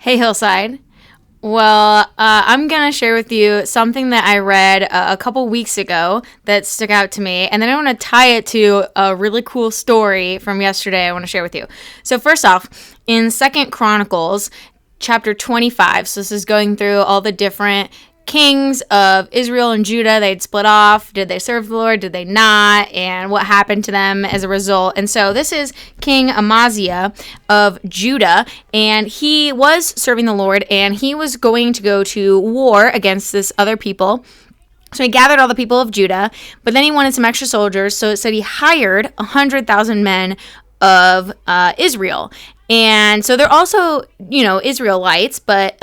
Hey, Hillside. I'm going to share with you something that I read a couple weeks ago that stuck out to me, and then I want to tie it to a really cool story from yesterday I want to share with you. So first off, in 2nd Chronicles, chapter 25, so this is going through all the different kings of Israel and Judah. They'd split off. Did they serve the Lord? Did they not? And what happened to them as a result? And so this is King Amaziah of Judah, and he was serving the Lord, and he was going to go to war against this other people. So he gathered all the people of Judah, but then he wanted some extra soldiers, so it said he hired 100,000 men of Israel. And so they're also, Israelites, but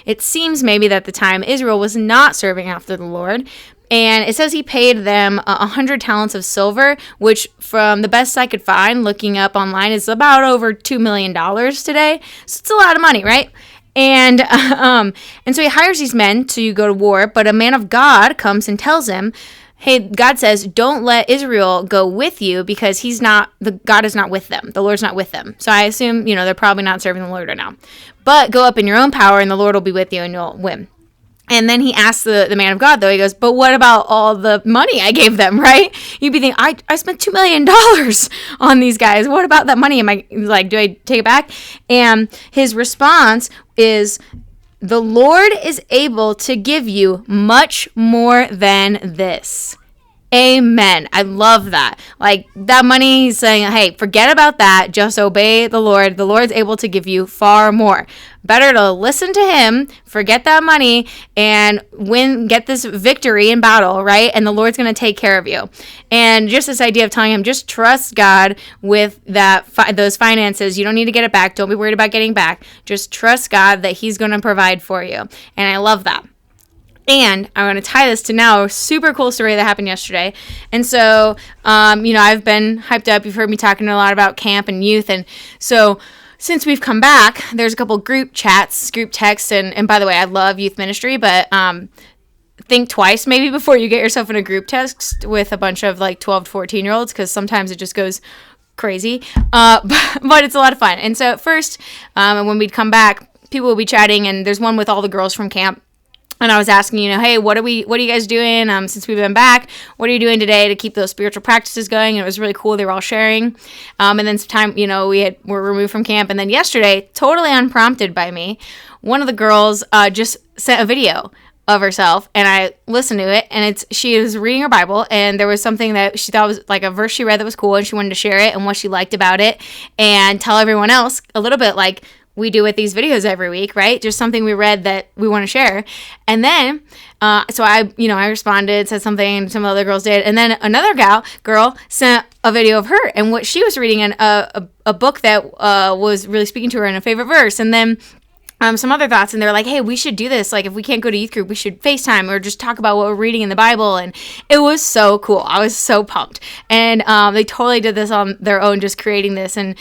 it seems maybe that at the time Israel was not serving after the Lord. And it says he paid them 100 talents of silver, which from the best I could find looking up online is about over $2 million today. So it's a lot of money, right? And so he hires these men to go to war, but a man of God comes and tells him, hey, God says, don't let Israel go with you because God is not with them. The Lord's not with them. So I assume, they're probably not serving the Lord right now. But go up in your own power and the Lord will be with you and you'll win. And then he asks the man of God, though, he goes, but what about all the money I gave them, right? You'd be thinking, I spent $2 million on these guys. What about that money? Am I like, do I take it back? And his response is, the Lord is able to give you much more than this. Amen. I love that. Like that money, he's saying, hey, forget about that. Just obey the Lord. The Lord's able to give you far more. Better to listen to him, forget that money, and get this victory in battle, right? And the Lord's going to take care of you. And just this idea of telling him, just trust God with those finances. You don't need to get it back. Don't be worried about getting back. Just trust God that he's going to provide for you. And I love that. And I'm going to tie this to now a super cool story that happened yesterday. And so, I've been hyped up. You've heard me talking a lot about camp and youth. And so since we've come back, there's a couple group chats, group texts. And by the way, I love youth ministry, but think twice maybe before you get yourself in a group text with a bunch of like 12 to 14-year-olds because sometimes it just goes crazy. But it's a lot of fun. And so at first, when we'd come back, people would be chatting. And there's one with all the girls from camp. And I was asking, hey, what are you guys doing since we've been back? What are you doing today to keep those spiritual practices going? And it was really cool. They were all sharing. And then some time, were removed from camp. And then yesterday, totally unprompted by me, one of the girls just sent a video of herself, and I listened to it, and she was reading her Bible, and there was something that she thought was like a verse she read that was cool, and she wanted to share it and what she liked about it, and tell everyone else a little bit like we do with these videos every week, right? Just something we read that we want to share. And then, so I responded, said something, and some other girls did. And then another girl sent a video of her and what she was reading in a book that was really speaking to her in a favorite verse. And then some other thoughts, and they're like, hey, we should do this. Like, if we can't go to youth group, we should FaceTime or just talk about what we're reading in the Bible. And it was so cool. I was so pumped. And they totally did this on their own, just creating this. And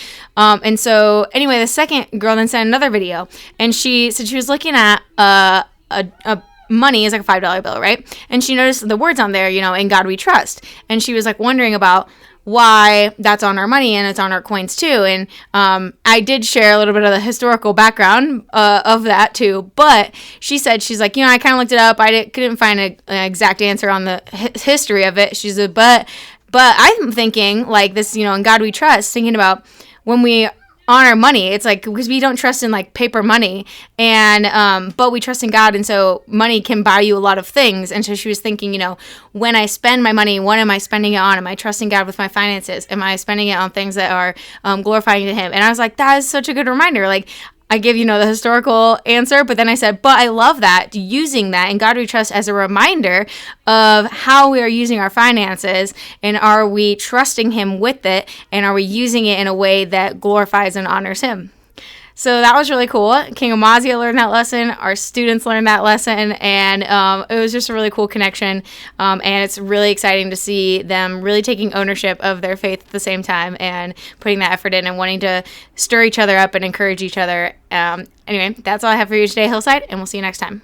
so anyway, the second girl then sent another video, and she said she was looking at a money is like a $5 bill, right? And she noticed the words on there, in God we trust. And she was like wondering about why that's on our money and it's on our coins too. And I did share a little bit of the historical background of that too. But she said, she's like, I kind of looked it up. I couldn't find an exact answer on the history of it. She said, but I'm thinking like this, in God we trust, thinking about when we on our money, it's like, because we don't trust in like paper money, and but we trust in God, and so money can buy you a lot of things. And so she was thinking, when I spend my money, what am I spending it on? Am I trusting God with my finances? Am I spending it on things that are glorifying to him? And I was like, that is such a good reminder. Like, I give, the historical answer, but then I said, but I love that, using that in God we trust as a reminder of how we are using our finances, and are we trusting him with it, and are we using it in a way that glorifies and honors him? So that was really cool. King Amaziah learned that lesson. Our students learned that lesson. And it was just a really cool connection. And it's really exciting to see them really taking ownership of their faith at the same time and putting that effort in and wanting to stir each other up and encourage each other. Anyway, that's all I have for you today, Hillside, and we'll see you next time.